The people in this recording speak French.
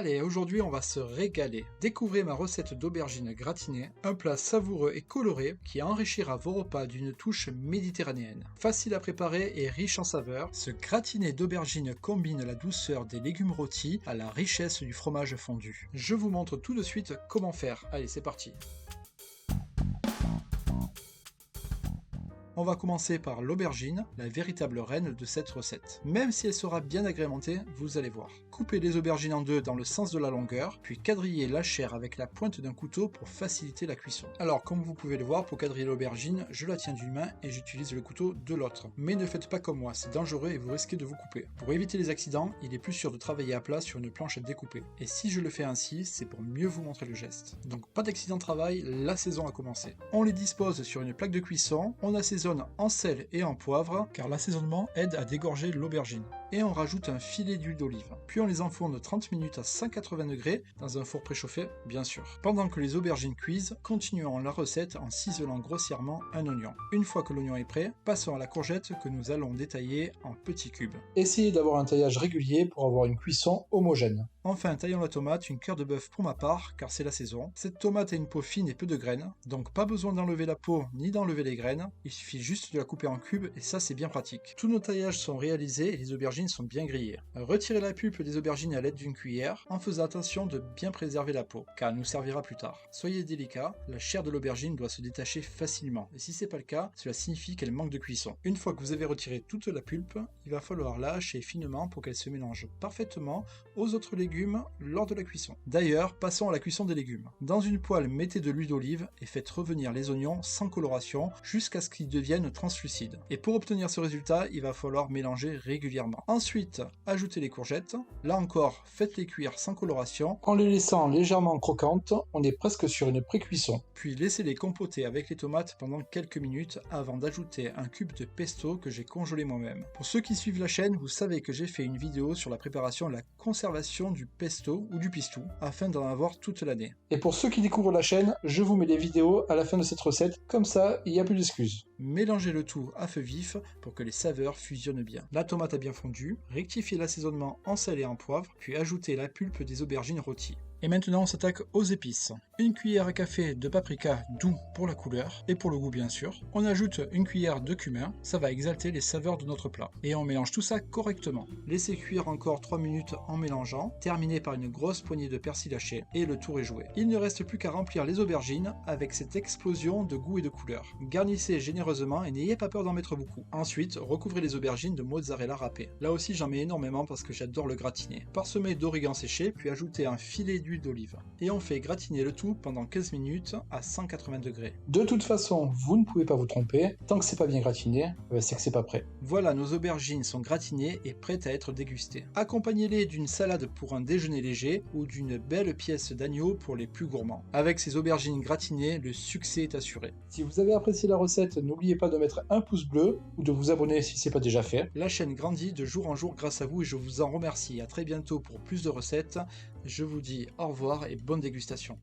Allez, aujourd'hui on va se régaler. Découvrez ma recette d'aubergine gratinée, un plat savoureux et coloré qui enrichira vos repas d'une touche méditerranéenne. Facile à préparer et riche en saveurs, ce gratiné d'aubergine combine la douceur des légumes rôtis à la richesse du fromage fondu. Je vous montre tout de suite comment faire. Allez, c'est parti. On va commencer par l'aubergine, la véritable reine de cette recette. Même si elle sera bien agrémentée, vous allez voir. Coupez les aubergines en deux dans le sens de la longueur, puis quadrillez la chair avec la pointe d'un couteau pour faciliter la cuisson. Alors, comme vous pouvez le voir, pour quadriller l'aubergine, je la tiens d'une main et j'utilise le couteau de l'autre. Mais ne faites pas comme moi, c'est dangereux et vous risquez de vous couper. Pour éviter les accidents, il est plus sûr de travailler à plat sur une planche découpée. Et si je le fais ainsi, c'est pour mieux vous montrer le geste. Donc pas d'accident de travail, la saison a commencé. On les dispose sur une plaque de cuisson, on assaisonne en sel et en poivre, car l'assaisonnement aide à dégorger l'aubergine. Et on rajoute un filet d'huile d'olive. Puis on les enfourne 30 minutes à 180 degrés dans un four préchauffé, bien sûr. Pendant que les aubergines cuisent, continuons la recette en ciselant grossièrement un oignon. Une fois que l'oignon est prêt, passons à la courgette que nous allons détailler en petits cubes. Essayez d'avoir un taillage régulier pour avoir une cuisson homogène. Enfin, taillons la tomate, une cœur de bœuf pour ma part, car c'est la saison. Cette tomate a une peau fine et peu de graines, donc pas besoin d'enlever la peau ni d'enlever les graines, il suffit juste de la couper en cubes et ça c'est bien pratique. Tous nos taillages sont réalisés et les aubergines sont bien grillées. Retirez la pulpe des aubergines à l'aide d'une cuillère, en faisant attention de bien préserver la peau, car elle nous servira plus tard. Soyez délicat, la chair de l'aubergine doit se détacher facilement, et si c'est pas le cas, cela signifie qu'elle manque de cuisson. Une fois que vous avez retiré toute la pulpe, il va falloir la hacher finement pour qu'elle se mélange parfaitement aux autres légumes lors de la cuisson. D'ailleurs, passons à la cuisson des légumes. Dans une poêle, mettez de l'huile d'olive et faites revenir les oignons sans coloration jusqu'à ce qu'ils deviennent translucides. Et pour obtenir ce résultat, il va falloir mélanger régulièrement. Ensuite, ajoutez les courgettes. Là encore, faites-les cuire sans coloration. En les laissant légèrement croquantes, on est presque sur une pré-cuisson. Puis laissez-les compoter avec les tomates pendant quelques minutes avant d'ajouter un cube de pesto que j'ai congelé moi-même. Pour ceux qui suivent la chaîne, vous savez que j'ai fait une vidéo sur la préparation et la conservation du pesto ou du pistou afin d'en avoir toute l'année. Et pour ceux qui découvrent la chaîne, je vous mets les vidéos à la fin de cette recette, comme ça il n'y a plus d'excuses. Mélangez le tout à feu vif pour que les saveurs fusionnent bien. La tomate a bien fondu, rectifiez l'assaisonnement en sel et en poivre, puis ajoutez la pulpe des aubergines rôties. Et maintenant on s'attaque aux épices. Une cuillère à café de paprika doux pour la couleur et pour le goût bien sûr. On ajoute une cuillère de cumin, ça va exalter les saveurs de notre plat. Et on mélange tout ça correctement. Laissez cuire encore 3 minutes en mélangeant, terminez par une grosse poignée de persil haché et le tour est joué. Il ne reste plus qu'à remplir les aubergines avec cette explosion de goût et de couleur. Garnissez généreusement et n'ayez pas peur d'en mettre beaucoup. Ensuite, recouvrez les aubergines de mozzarella râpée. Là aussi j'en mets énormément parce que j'adore le gratiner. Parsemez d'origan séché, puis ajoutez un filet d'huile d'olive. Et on fait gratiner le tout pendant 15 minutes à 180 degrés. De toute façon, vous ne pouvez pas vous tromper, tant que c'est pas bien gratiné, c'est que c'est pas prêt. Voilà, nos aubergines sont gratinées et prêtes à être dégustées. Accompagnez-les d'une salade pour un déjeuner léger ou d'une belle pièce d'agneau pour les plus gourmands. Avec ces aubergines gratinées, le succès est assuré. Si vous avez apprécié la recette, n'oubliez pas de mettre un pouce bleu ou de vous abonner si c'est pas déjà fait. La chaîne grandit de jour en jour grâce à vous et je vous en remercie. À très bientôt pour plus de recettes. Je vous dis au revoir et bonne dégustation.